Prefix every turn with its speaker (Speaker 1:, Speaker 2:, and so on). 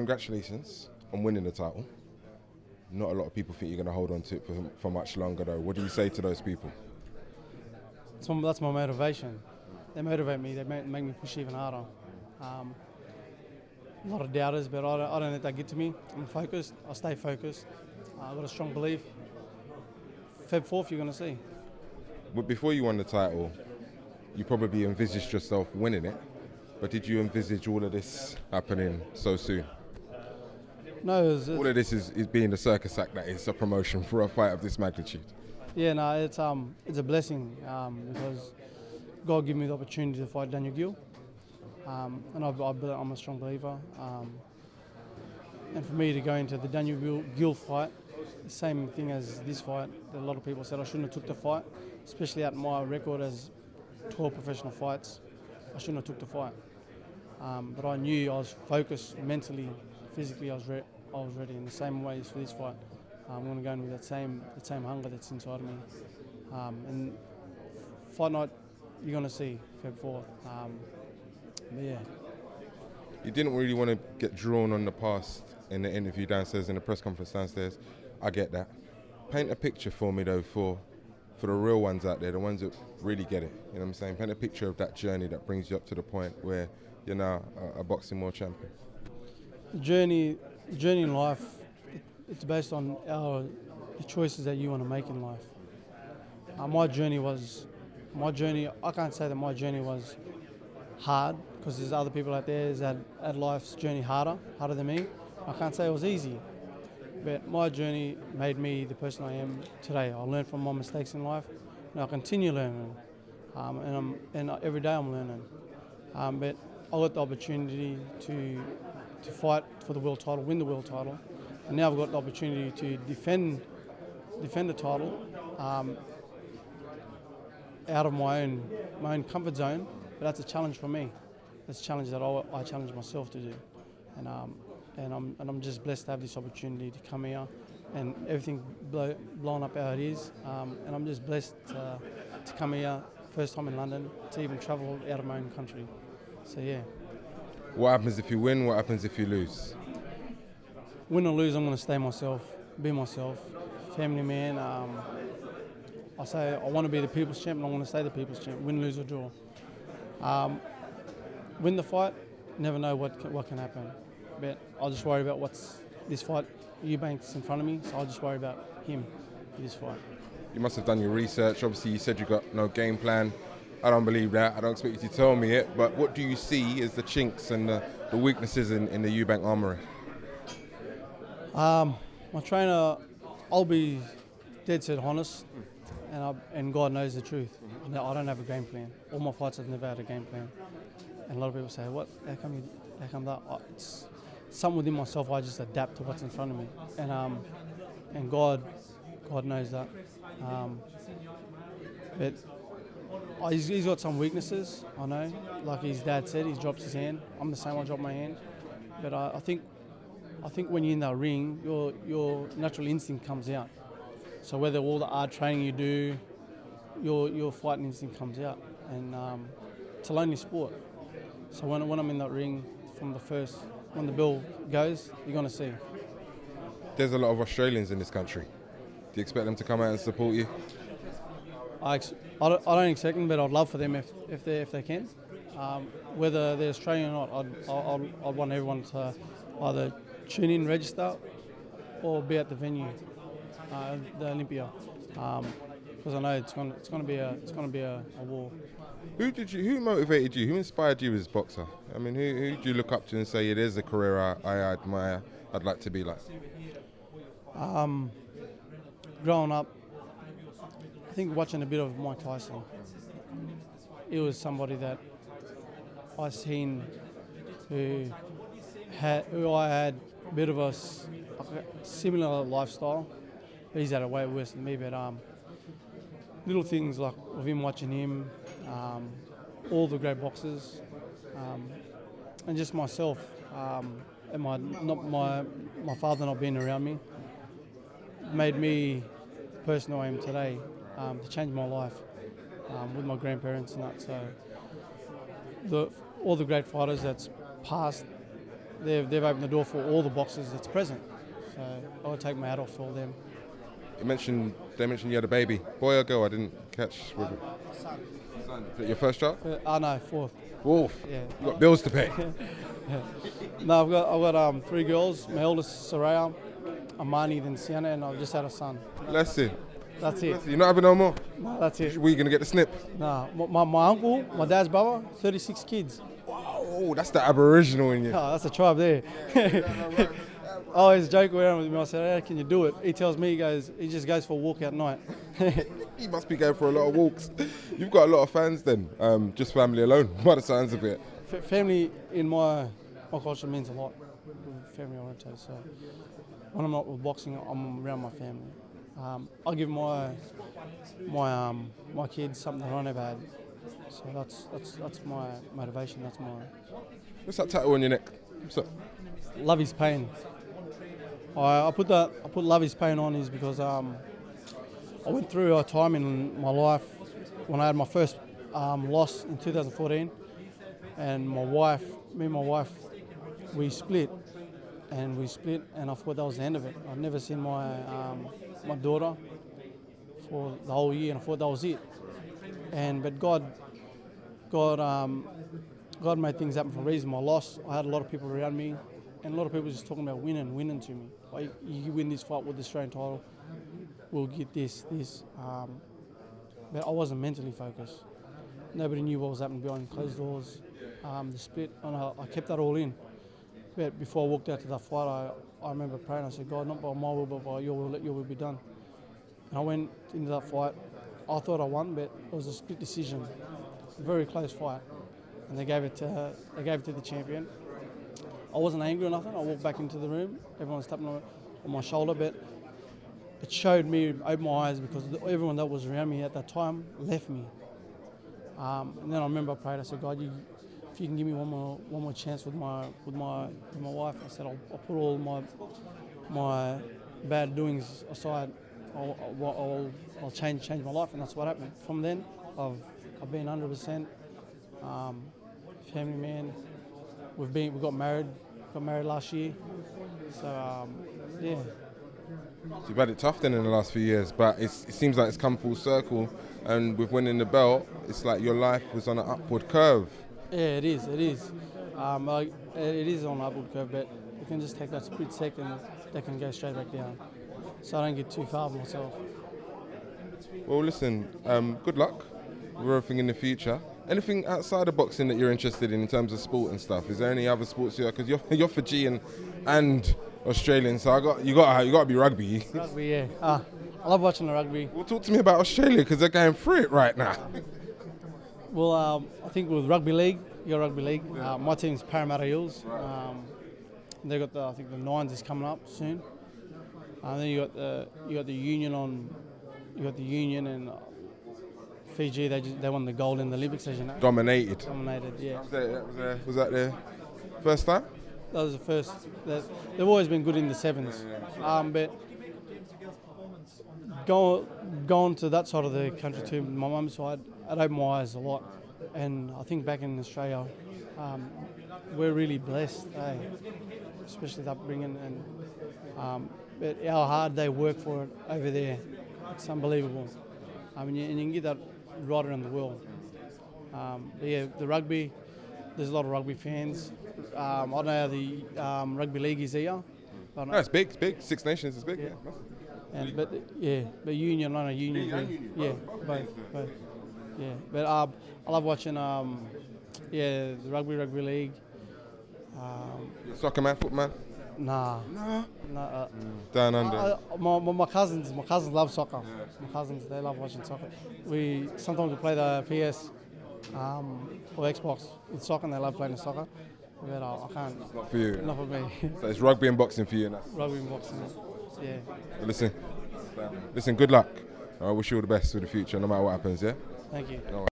Speaker 1: congratulations on winning the title. Not a lot of people think you're going to hold on to it for much longer, though. What do you say to those people?
Speaker 2: That's my motivation. They motivate me. They make me push even harder. A lot of doubters, but I don't let that get to me. I'm focused. I stay focused. I've got a strong belief. Feb 4th, you're going to see.
Speaker 1: But before you won the title, you probably envisaged yourself winning it. But did you envisage all of this happening so soon?
Speaker 2: No,
Speaker 1: all of this is being the circus act that is a promotion for a fight of this magnitude.
Speaker 2: Yeah, no, it's a blessing because God gave me the opportunity to fight Daniel Gill, and I'm a strong believer. And for me to go into the Daniel Gill fight, the same thing as this fight, a lot of people said I shouldn't have took the fight, especially at my record as 12 professional fights. I shouldn't have took the fight. But I knew I was focused mentally, physically. I was ready in the same ways for this fight. I'm going to go in with that same hunger that's inside of me. And fight night, you're going to see Feb 4th. But yeah.
Speaker 1: You didn't really want to get drawn on the past in the interview downstairs, in the press conference downstairs. I get that. Paint a picture for me though for the real ones out there, the ones that really get it. You know what I'm saying? Paint a picture of that journey that brings you up to the point where you're now a boxing world champion.
Speaker 2: The journey in life, it's based on the choices that you want to make in life. My journey, I can't say that my journey was hard, because there's other people out there that had life's journey harder than me. I can't say it was easy, but my journey made me the person I am today. I learned from my mistakes in life, and I continue learning, and every day I'm learning. But I got the opportunity to fight for the world title, win the world title, and now I've got the opportunity to defend the title out of my own comfort zone. But that's a challenge for me. That's a challenge that I challenge myself to do, and I'm just blessed to have this opportunity to come here, and everything blown up how it is, and I'm just blessed to come here, first time in London, to even travel out of my own country. So yeah.
Speaker 1: What happens if you win? What happens if you lose?
Speaker 2: Win or lose, I'm going to stay myself, be myself, family man. I say I want to be the people's champ, and I want to stay the people's champ, win, lose or draw. Win the fight, never know what can happen. But I'll just worry about this fight. Eubank's in front of me, so I'll just worry about him for this fight.
Speaker 1: You must have done your research. Obviously, you said you got no game plan. I don't believe that. I don't expect you to tell me it. But what do you see as the chinks and the weaknesses in the Eubank armoury?
Speaker 2: My trainer, I'll be dead set honest, and God knows the truth. I don't have a game plan. All my fights I've never had a game plan. And a lot of people say, "What? How come that?" It's something within myself. I just adapt to what's in front of me, and God knows that. But he's got some weaknesses. I know, like his dad said, he drops his hand. I'm the same. I drop my hand. But I think when you're in that ring, your natural instinct comes out. So whether all the hard training you do, your fighting instinct comes out, and it's a lonely sport. So when I'm in that ring, when the bell goes, you're gonna see.
Speaker 1: There's a lot of Australians in this country. Do you expect them to come out and support you?
Speaker 2: I don't expect them, but I'd love for them if they can. Whether they're Australian or not, I'd want everyone to either tune in, register, or be at the venue, the Olympia, because I know it's going to be a war.
Speaker 1: Who motivated you? Who inspired you as a boxer? I mean, who do you look up to and say, it is a career I admire, I'd like to be like?
Speaker 2: Growing up, I think watching a bit of Mike Tyson, he was somebody that I seen who I had a bit of a similar lifestyle. He's had it way worse than me, but little things like of him, watching him, all the great boxers, and just myself, and my father not being around me, made me the person I am today, to change my life with my grandparents and that. So all the great fighters that's passed, they've opened the door for all the boxers that's present. So I would take my hat off to all them.
Speaker 1: They mentioned you had a baby. Boy or girl? I didn't catch.
Speaker 2: Son.
Speaker 1: Is it your first child?
Speaker 2: No, fourth.
Speaker 1: Fourth?
Speaker 2: Yeah.
Speaker 1: You got bills to pay.
Speaker 2: No, I've got 3 girls. My eldest Soraya, Amani, then Sienna, and I've just had a son.
Speaker 1: Let's see.
Speaker 2: That's it.
Speaker 1: You're not having no more?
Speaker 2: No, that's it.
Speaker 1: Were you going to get the snip?
Speaker 2: No, my uncle, my dad's brother, 36 kids.
Speaker 1: Oh, that's the Aboriginal in you.
Speaker 2: Oh, that's a tribe there. I always joke around with him. I said, "How can you do it?" He tells me, he just goes for a walk at night.
Speaker 1: He must be going for a lot of walks. You've got a lot of fans then, just family alone, by the sounds of it.
Speaker 2: Family in my culture means a lot. Family oriented. So when I'm not with boxing, I'm around my family. I give my kids something that I never had. So that's my motivation. That's my.
Speaker 1: What's that tattoo on your neck? What's that?
Speaker 2: Love is pain. I put love is pain on is because I went through a time in my life when I had my first loss in 2014, and me and my wife, we split, and I thought that was the end of it. I'd never seen my daughter for the whole year, and I thought that was it. But God made things happen for a reason. My loss, I had a lot of people around me, and a lot of people just talking about winning to me. Like, you win this fight with the Australian title, we'll get this. But I wasn't mentally focused. Nobody knew what was happening behind closed doors. The split, and I kept that all in. But before I walked out to that fight, I remember praying. I said, God, not by my will, but by your will, let your will be done. And I went into that fight. I thought I won, but it was a split decision. A very close fight. And they gave it to the champion. I wasn't angry or nothing. I walked back into the room. Everyone was tapping on my shoulder, but it showed me, opened my eyes, because everyone that was around me at that time left me. And then I remember I prayed. I said, God, if you can give me one more chance with my wife, I said, I'll put all my bad doings aside. I'll change my life, and that's what happened. From then, I've been 100% family man. We got married last year. So yeah.
Speaker 1: So you've had it tough then in the last few years, but it seems like it's come full circle, and with winning the belt, it's like your life was on an upward curve.
Speaker 2: Yeah, it is. It is on an upward curve, but you can just take that split second, they can go straight back down. So I don't get too far of myself.
Speaker 1: Well, listen, good luck with everything in the future. Anything outside of boxing that you're interested in terms of sport and stuff? Is there any other sports here? Because you're Fijian and Australian, so you got to be rugby.
Speaker 2: Rugby, yeah. I love watching the rugby.
Speaker 1: Well, talk to me about Australia, because they're going through it right now.
Speaker 2: Well, I think with rugby league, my team's Parramatta Eels. They got I think the Nines is coming up soon. And then you got the Union and Fiji. They won the gold in the Olympics, as you know.
Speaker 1: Dominated,
Speaker 2: yeah.
Speaker 1: Was that their first time?
Speaker 2: That was the first. They've always been good in the sevens. But going to that side of the country too, my mum's side, it opened my eyes a lot. And I think back in Australia, we're really blessed, especially the upbringing, and but how hard they work for it over there. It's unbelievable. And you can get that right around the world. But yeah, the rugby, there's a lot of rugby fans. I don't know how the rugby league is here.
Speaker 1: No, it's big. It's big. Six Nations is big.
Speaker 2: Yeah. But Union, I know Union. Yeah, both. Yeah, but I love watching. The rugby league.
Speaker 1: Soccer man, foot man.
Speaker 2: Nah.
Speaker 1: Down under.
Speaker 2: My cousins love soccer. Yeah. My cousins, they love watching soccer. Sometimes we play the PS or Xbox with soccer, and they love playing the soccer. But I can't.
Speaker 1: It's not for you.
Speaker 2: Not for me.
Speaker 1: So it's rugby and boxing for you now.
Speaker 2: Rugby and boxing. Yeah.
Speaker 1: Well, listen. Good luck. I wish you all the best for the future, no matter what happens. Yeah.
Speaker 2: Thank you.
Speaker 1: No